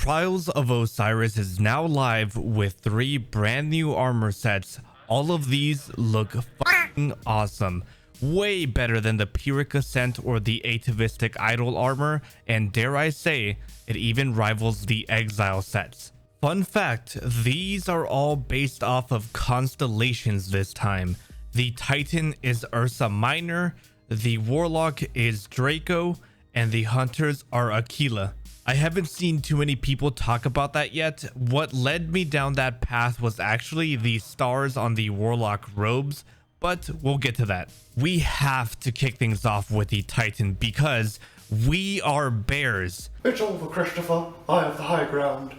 Trials of Osiris is now live with 3 brand new armor sets. All of these look fucking awesome. Way better than the Pyrrhic Ascent or the Atavistic Idol armor, and dare I say, it even rivals the Exile sets. Fun fact, these are all based off of constellations this time. The Titan is Ursa Minor, the Warlock is Draco, and the Hunters are Aquila. I haven't seen too many people talk about that yet. What led me down that path was actually the stars on the Warlock robes, but we'll get to that. We have to kick things off with the Titan because we are bears. It's over, Christopher. I have the high ground.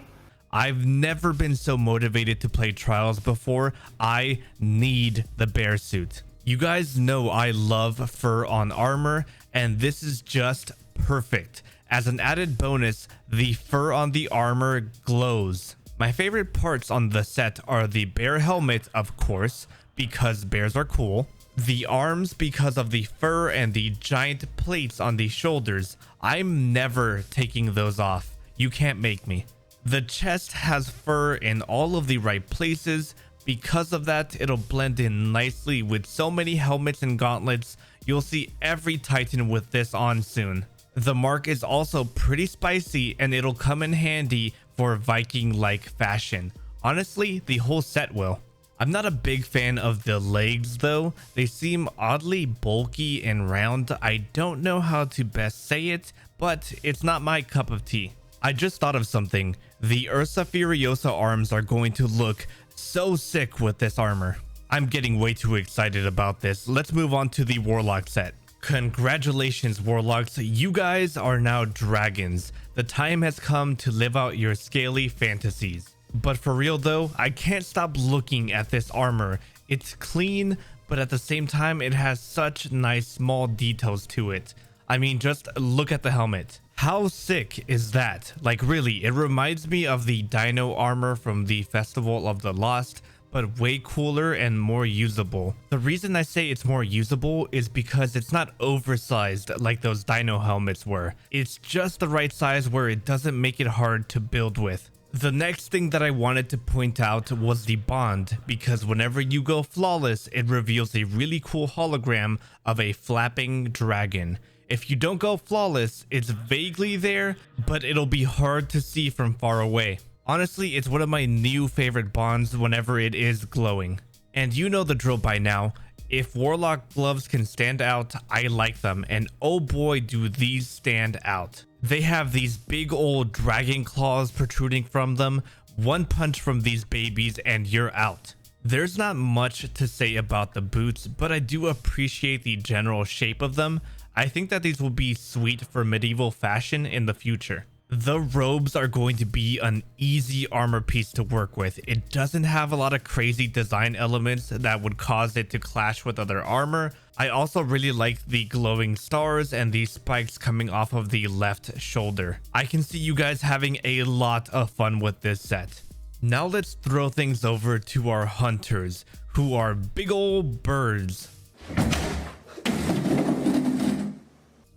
I've never been so motivated to play Trials before. I need the bear suit. You guys know I love fur on armor, and this is just perfect. As an added bonus, the fur on the armor glows. My favorite parts on the set are the bear helmet, of course, because bears are cool. The arms because of the fur and the giant plates on the shoulders. I'm never taking those off. You can't make me. The chest has fur in all of the right places. Because of that, it'll blend in nicely with so many helmets and gauntlets. You'll see every Titan with this on soon. The mark is also pretty spicy and it'll come in handy for Viking-like fashion. Honestly, the whole set will. I'm not a big fan of the legs though. They seem oddly bulky and round. I don't know how to best say it, but it's not my cup of tea. I just thought of something. The Ursa Furiosa arms are going to look so sick with this armor. I'm getting way too excited about this. Let's move on to the Warlock set. Congratulations, Warlocks. You guys are now dragons. The time has come to live out your scaly fantasies. But for real though, I can't stop looking at this armor. It's clean, but at the same time, it has such nice small details to it. I mean, just look at the helmet. How sick is that? Like really, it reminds me of the Dino armor from the Festival of the Lost, but way cooler and more usable. The reason I say it's more usable is because it's not oversized like those Dino helmets were. It's just the right size where it doesn't make it hard to build with. The next thing that I wanted to point out was the bond, because whenever you go flawless, it reveals a really cool hologram of a flapping dragon. If you don't go flawless, it's vaguely there, but it'll be hard to see from far away. Honestly, it's one of my new favorite bonds whenever it is glowing. And you know the drill by now. If Warlock gloves can stand out, I like them, and oh boy do these stand out. They have these big old dragon claws protruding from them. One punch from these babies and you're out. There's not much to say about the boots, but I do appreciate the general shape of them. I think that these will be sweet for medieval fashion in the future. The robes are going to be an easy armor piece to work with. It doesn't have a lot of crazy design elements that would cause it to clash with other armor. I also really like the glowing stars and the spikes coming off of the left shoulder. I can see you guys having a lot of fun with this set. Now let's throw things over to our hunters, who are big old birds.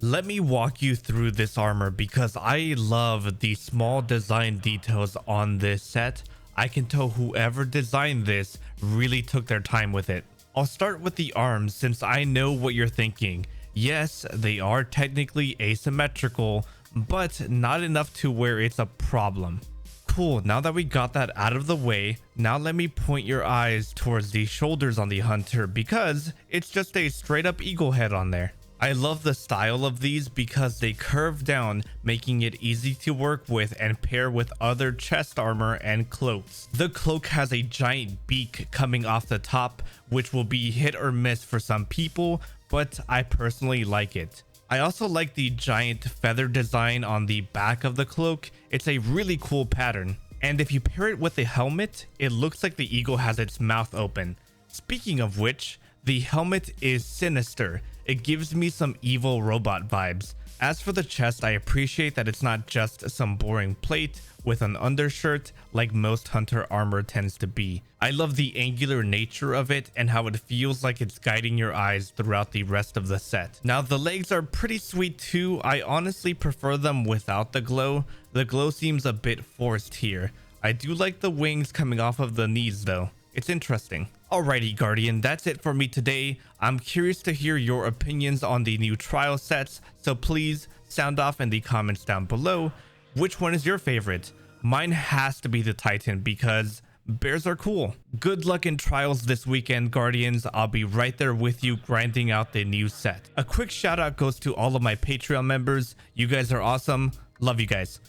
Let me walk you through this armor because I love the small design details on this set. I can tell whoever designed this really took their time with it. I'll start with the arms since I know what you're thinking. Yes, they are technically asymmetrical, but not enough to where it's a problem. Cool, now that we got that out of the way, now let me point your eyes towards the shoulders on the hunter because it's just a straight up eagle head on there. I love the style of these because they curve down, making it easy to work with and pair with other chest armor and cloaks. The cloak has a giant beak coming off the top, which will be hit or miss for some people, but I personally like it. I also like the giant feather design on the back of the cloak. It's a really cool pattern. And if you pair it with the helmet, it looks like the eagle has its mouth open. Speaking of which, the helmet is sinister. It gives me some evil robot vibes. As for the chest, I appreciate that it's not just some boring plate with an undershirt like most hunter armor tends to be. I love the angular nature of it and how it feels like it's guiding your eyes throughout the rest of the set. Now the legs are pretty sweet too. I honestly prefer them without the glow. The glow seems a bit forced here. I do like the wings coming off of the knees though. It's interesting. Alrighty Guardian, that's it for me today. I'm curious to hear your opinions on the new trial sets, so please sound off in the comments down below. Which one is your favorite? Mine has to be the Titan because bears are cool. Good luck in trials this weekend, Guardians. I'll be right there with you grinding out the new set. A quick shout out goes to all of my Patreon members. You guys are awesome. Love you guys.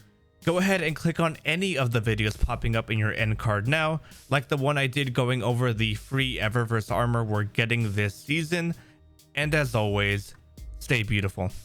Go ahead and click on any of the videos popping up in your end card now, like the one I did going over the free Eververse armor we're getting this season. And as always, stay beautiful.